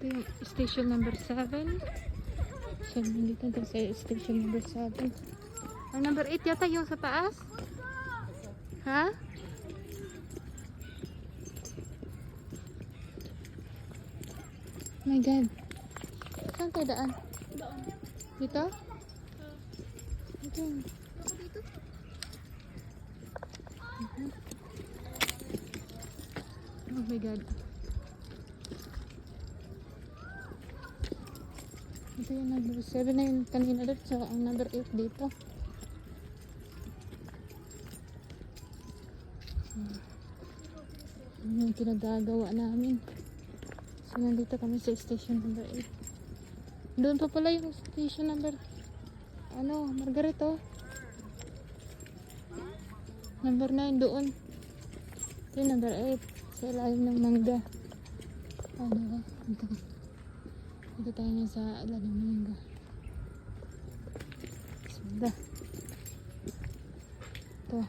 Ito yung station number 7. So, nandito tayo sa station number 7. Ang number 8 yata yung sa taas? Ha? Oh my God. Saan tayo daan? Dito? Dito. Oh my God. Ito yung number 7 na yung kanina doon. So, ang number 8 dito. Ano yung kinagagawa namin. So, nandito kami sa station number 8. Doon pa pala yung station number Margaret, oh. Number 9 doon. Ito yung number 8. Sa ilalim ng mangga. Dito tayo na sa ilalim ng mangga. Sunda. Ito.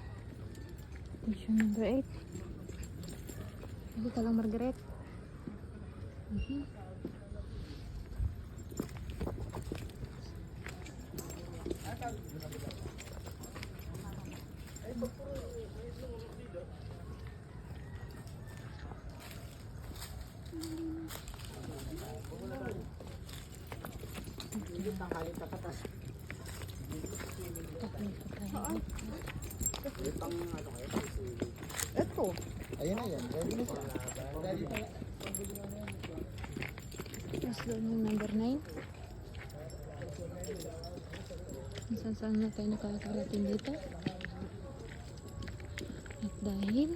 Station number 8. Dito lang, Margaret. Ito. Ayun na yan. Ready na siya. Ready na. Tapos doon yung number 9. Saan na tayo nakakarating dito. At dahil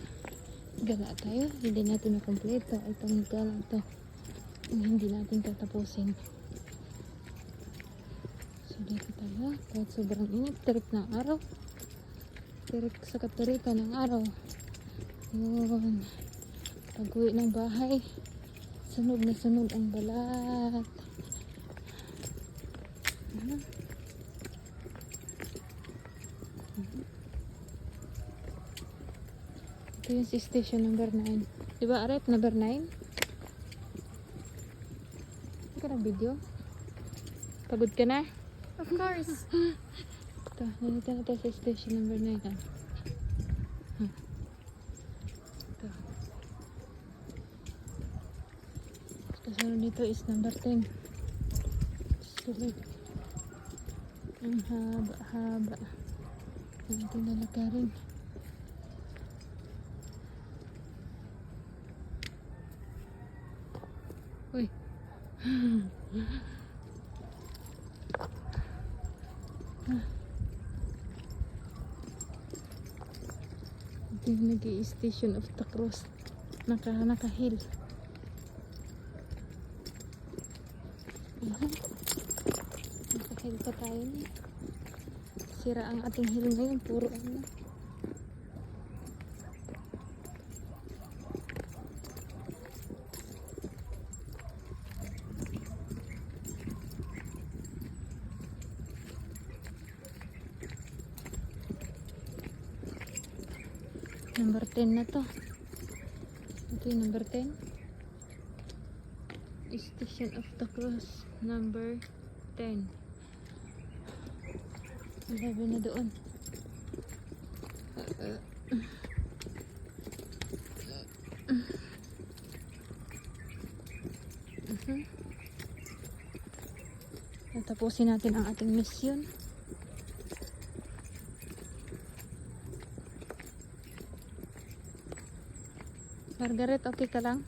gala tayo, hindi natin na-complete itong gala to. Kung hindi natin tatapusin. So dito tayo. Kahit sobrang init, tirik ng araw. Tirik sa katirikan ng araw. Yun. Pag-uwi ng bahay, sunog na sunog ang balat. Ito yung station number 9. Diba, Aret? Number 9? Hindi ka na video? Pagod ka na? Of course. Ito, nandito na tayo sa station number 9. Ito. Kasunod nito is number 10. Sulit. Ang haba-haba. Ito nalakarin. Uy. Ito yung nag-i-station of the cross. Naka-hill. Naka-hill pa tayo. Sira ang ating hill ngayon. Puro ano. Number 10 na to. Ito yung number 10. Station of the Cross. Number 10. 11 na doon. Tapusin natin ang ating mission. Margaret, okay ka lang?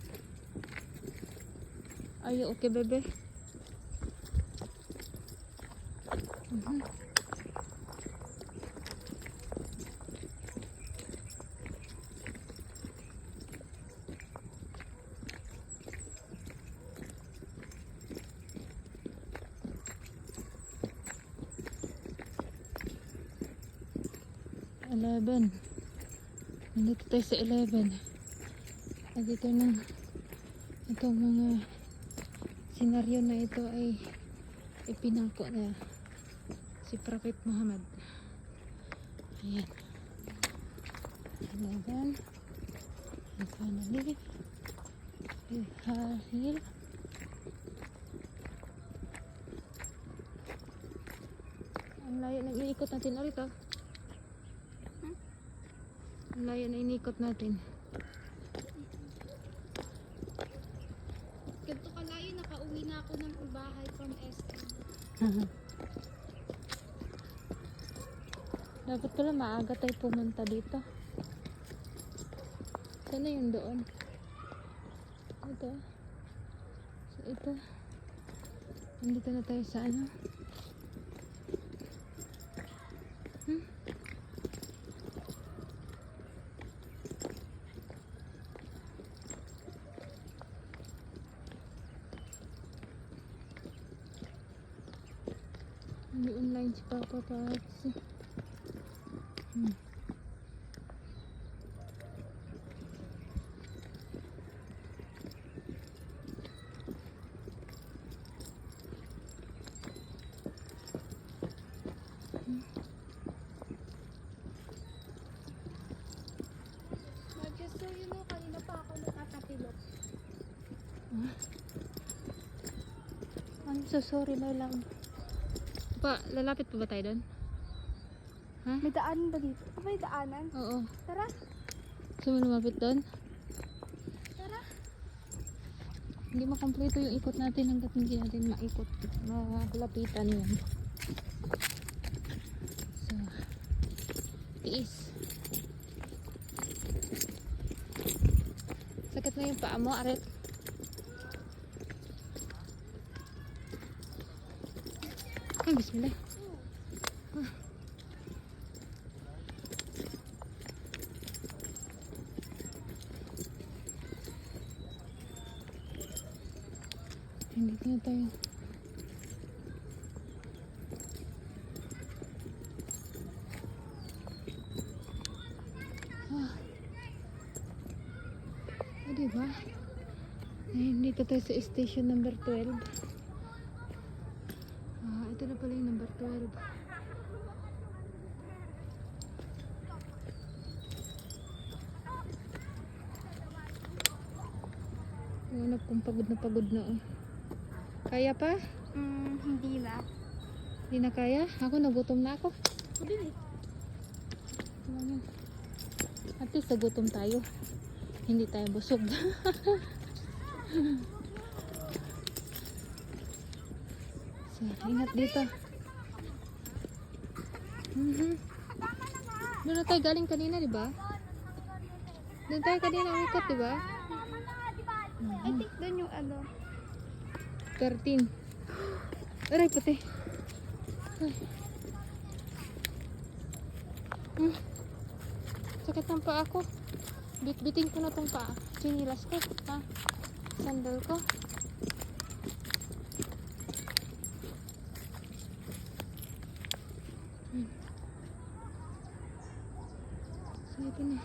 Are you okay, bebe? Nandito tayo sa 11. At ito na itong mga senaryo na ito ay ipinako na si Prophet Muhammad. Ayan. 11. And finally, we are here. Ang layo na inikot natin ulit oh. Ang layo na inikot natin. Ganito kalayo, nakauwi na ako ng bahay from SM. Dapat pala maaga tayo pumunta dito. Sana yung doon. Ito. So, ito. Nandito na tayo sa ano. May online si Papa Patsy. Just so you know, kanina pa ako nakakatulog. I'm so sorry, my love. Pa, lalapit pa ba tayo doon? Ha? May daanan ba dito? May daanan? Oo. Tara, Gusto mo lumapit doon? tara. Hindi makompleto yung ikot natin hanggat hindi natin maikot. Malapitan yun. So, tiis. Sakit na yung paa mo, Aret. Ay, bismillah. Hindi na tayo. Diba? Ayun, dito tayo sa station number 12. Ito na pala yung number 12. Ayun, kung pagod na oh. Kaya pa? Hindi na. Hindi na kaya? Ako, nagutom na ako. Hindi. Ano? At least nagutom tayo. Hindi tayo busog. So, ingat dito. Doon na tayo galing kanina, di ba? Doon tayo kanina umikot, di ba? I think doon yung ano. 13. Aray, pati. Ay. Sakit ng paa ko. Bitbitin ko na tong paa. Sinilas ko. Ha? Sandal ko. So, ito na.